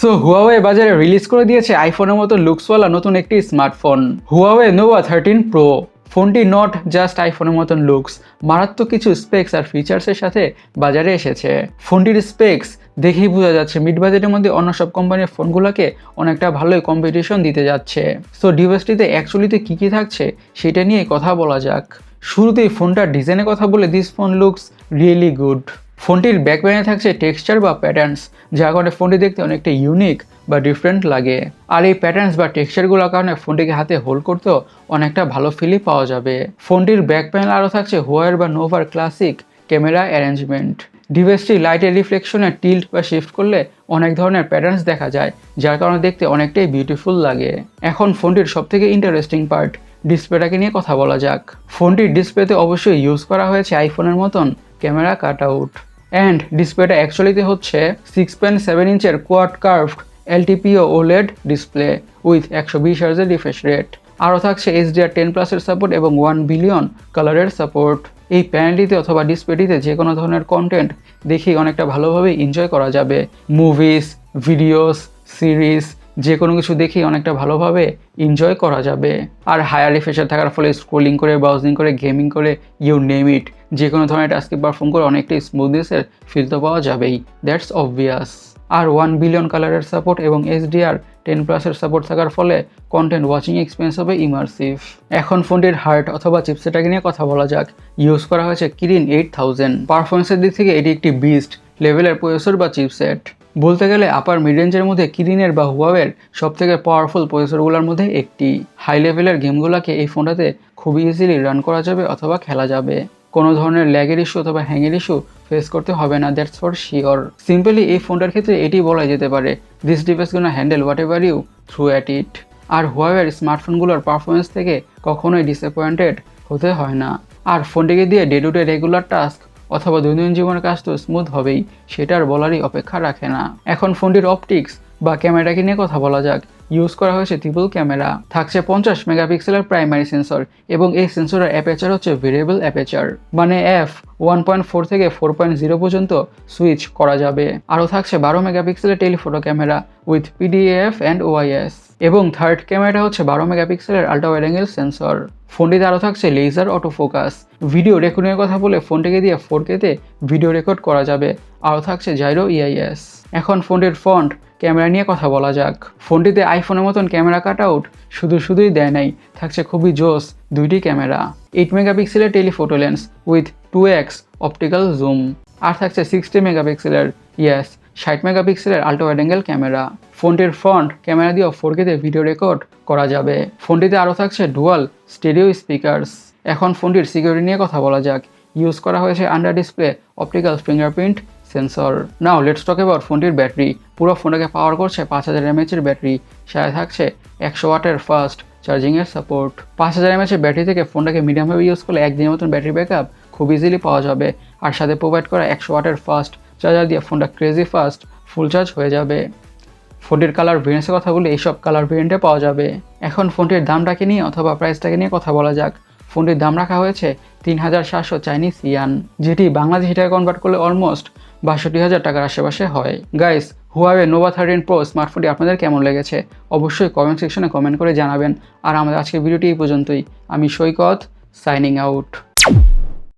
So Huawei বাজারে release করে দিয়েছে আইফোনের মতো লুকসওয়ালা নতুন একটি স্মার্টফোন হুয়াওয়ে নোভা 13 প্রো। ফোনটি নট জাস্ট আইফোনের মতন লুকস, মারাত্মক কিছু স্পেক্স আর ফিচার্সের সাথে বাজারে এসেছে। ফোনটির স্পেক্স দেখেই বোঝা যাচ্ছে মিড বাজেটের মধ্যে অন্য সব কোম্পানির ফোনগুলোকে অনেকটা ভালোই কম্পিটিশন দিতে যাচ্ছে। সো ডিভাইসটিতে অ্যাকচুয়ালিতে কী কী থাকছে সেটা নিয়ে কথা বলা যাক। শুরুতেই ফোনটার ডিজাইনের কথা বলে this phone looks really good. ফোনটির ব্যাক প্যানেলে থাকছে টেক্সচার বা প্যাটার্নস, যার কারণে ফোনটি দেখতে অনেকটা ইউনিক বা ডিফারেন্ট লাগে। আর এই প্যাটার্নস বা টেক্সচারগুলোর কারণে ফোনটিকে হাতে হোল্ড করতেও অনেকটা ভালো ফিলই পাওয়া যাবে। ফোনটির ব্যাক প্যানেল আরও থাকছে হুয়াওয়ের বা নোভার ক্লাসিক ক্যামেরা অ্যারেঞ্জমেন্ট। ডিভাইসটি লাইটের রিফ্লেকশনে টিল্ট বা শিফট করলে অনেক ধরনের প্যাটার্নস দেখা যায়, যার কারণে দেখতে অনেকটাই বিউটিফুল লাগে। এখন ফোনটির সবথেকে ইন্টারেস্টিং পার্ট ডিসপ্লেটাকে নিয়ে কথা বলা যাক। ফোনটির ডিসপ্লেতে অবশ্যই ইউজ করা হয়েছে আইফোনের মতন ক্যামেরা কাট আউট। অ্যান্ড ডিসপ্লেটা অ্যাকচুয়ালিতে হচ্ছে 6.7 ইঞ্চের quad curved LTPO OLED display with 120 হার্জের রিফ্রেশ রেট। আরও থাকছে HDR10+এর সাপোর্ট এবং 1 বিলিয়ন কালারের সাপোর্ট। এই প্যানেলটিতে অথবা ডিসপ্লেটিতে যে কোনো ধরনের কন্টেন্ট দেখেই অনেকটা ভালোভাবে এনজয় করা যাবে। মুভিজ, ভিডিওস, সিরিজ যে কোনো কিছু দেখেই অনেকটা ভালোভাবে এনজয় করা যাবে। আর হায়ার রিফ্রেশার থাকার ফলে স্ক্রোলিং করে, ব্রাউজিং করে, গেমিং করে, ইউ নেম ইট, যে কোনো ধরনের টাস্কে পারফর্ম করে অনেকটাই স্মুথনেসের ফিল তো পাওয়া যাবেই, দ্যাটস অবভিয়াস। আর 1 বিলিয়ন কালারের সাপোর্ট এবং HDR10+এর সাপোর্ট থাকার ফলে কন্টেন্ট ওয়াচিং এক্সপিরিয়েন্স হবে ইমার্সিভ। এখন ফোনটির হার্ট অথবা চিপসেটটাকে নিয়ে কথা বলা যাক। ইউজ করা হয়েছে কিরিন 8000। পারফরমেন্সের দিক থেকে এটি একটি বিস্ট লেভেলের প্রসেসর বা চিপসেট। বলতে গেলে আপার মিড রেঞ্জের মধ্যে কিরিনের বা হুয়াওয়ের সবথেকে পাওয়ারফুল প্রসেসরগুলোর মধ্যে একটি। হাই লেভেলের গেমগুলোকে এই ফোনটাতে খুবই ইজিলি রান করা যাবে অথবা খেলা যাবে। কোনো ধরনের ল্যাগের ইস্যু অথবা হ্যাংয়ের ইস্যু ফেস করতে হবে না, দ্যাটস ফর শিওর। সিম্পলি এই ফোনটার ক্ষেত্রে এটি বলা যেতে পারে this device gonna handle whatever you throw at it. আর হুয়াওয়ের স্মার্টফোনগুলোর পারফরমেন্স থেকে কখনোই ডিসঅ্যাপয়েন্টেড হতে হয় না। আর ফোনটিকে দিয়ে day to day regular task অথবা দৈনন্দিন জীবনের কাজ তো স্মুথ হবেই, সেটার বলারই অপেক্ষা রাখে না। এখন ফোনটির অপটিক্স বা ক্যামেরাকে নিয়ে কথা বলা যাক। ইউজ করা হয়েছে ট্রিপল ক্যামেরা, থাকছে 50 মেগাপিক্সেলের প্রাইমারি সেন্সর এবং এই সেন্সরের অ্যাপেচার হচ্ছে ভেরিয়েবল অ্যাপেচার, মানে f1.4 থেকে 4.0 পর্যন্ত সুইচ করা যাবে। আরও থাকছে 12 মেগাপিক্সেলের telephoto camera with PDAF and OIS এবং থার্ড ক্যামেরাটা হচ্ছে 12 মেগাপিক্সেলের আল্ট্রা ওয়াইড অ্যাঙ্গেল সেন্সর। ফোনটিতে আরও থাকছে লেজার অটো ফোকাস। ভিডিও রেকর্ডিংয়ের কথা বলে ফোনটিকে দিয়ে 4K-তে ভিডিও রেকর্ড করা যাবে। আরও থাকছে জাইরো EIS। এখন ফোনটির ফ্রন্ট ক্যামেরা নিয়ে কথা বলা যাক। ফোনটিতে আইফোনের মতন ক্যামেরা কাট আউট শুধুই দেয় নাই, থাকছে খুবই জোস দুইটি ক্যামেরা। 8 মেগাপিক্সেলের telephoto lens with 2x optical zoom. আর থাকছে 60 মেগাপিক্সেলের 60 মেগাপিক্সেলের আল্ট্রা ওয়াইড অ্যাঙ্গেল ক্যামেরা। ফোনটির ফ্রন্ট ক্যামেরা দিয়েও 4K-তে ভিডিও রেকর্ড করা যাবে। ফোনটিতে আরও থাকছে ডুয়াল স্টেরিও স্পিকার্স। এখন ফোনটির সিকিউরিটি নিয়ে কথা বলা যাক। ইউজ করা হয়েছে under display optical fingerprint sensor. Now let's talk about ফোনটির ব্যাটারি। পুরো ফোনটাকে পাওয়ার করছে 5000 mAh ব্যাটারি, সাথে থাকছে 100 ওয়াটের ফাস্ট চার্জিংয়ের সাপোর্ট। 5000 mAh ব্যাটারি থেকে ফোনটাকে মিডিয়ামভাবে ইউজ করলে একদিনের মতন ব্যাটারি ব্যাকআপ খুব ইজিলি পাওয়া যাবে। আর সাথে প্রোভাইড করা 100 ওয়াটের ফাস্ট চার্জার দিয়ে ফোনটা ক্রেজি ফাস্ট ফুল চার্জ হয়ে যাবে। ফোনটির কালার ভেরিয়েন্টসের কথা বলে এইসব কালার ভেরিয়েন্টে পাওয়া যাবে। এখন ফোনটির দামটাকে নিয়ে অথবা প্রাইসটাকে নিয়ে কথা বলা যাক। ফোনটির দাম রাখা হয়েছে 3700 চাইনিজ ইয়ান, যেটি বাংলাদেশি টাকা কনভার্ট করলে অলমোস্ট 62,000 টাকার আশেপাশে হয়। গাইস, হুয়াওয়ে নোভা 13 প্রো স্মার্টফোনটি আপনাদের কেমন লেগেছে অবশ্যই কমেন্ট সেকশনে কমেন্ট করে জানাবেন। আর আমাদের আজকের ভিডিওটি এই পর্যন্তই। আমি সৈকত, সাইনিং আউট।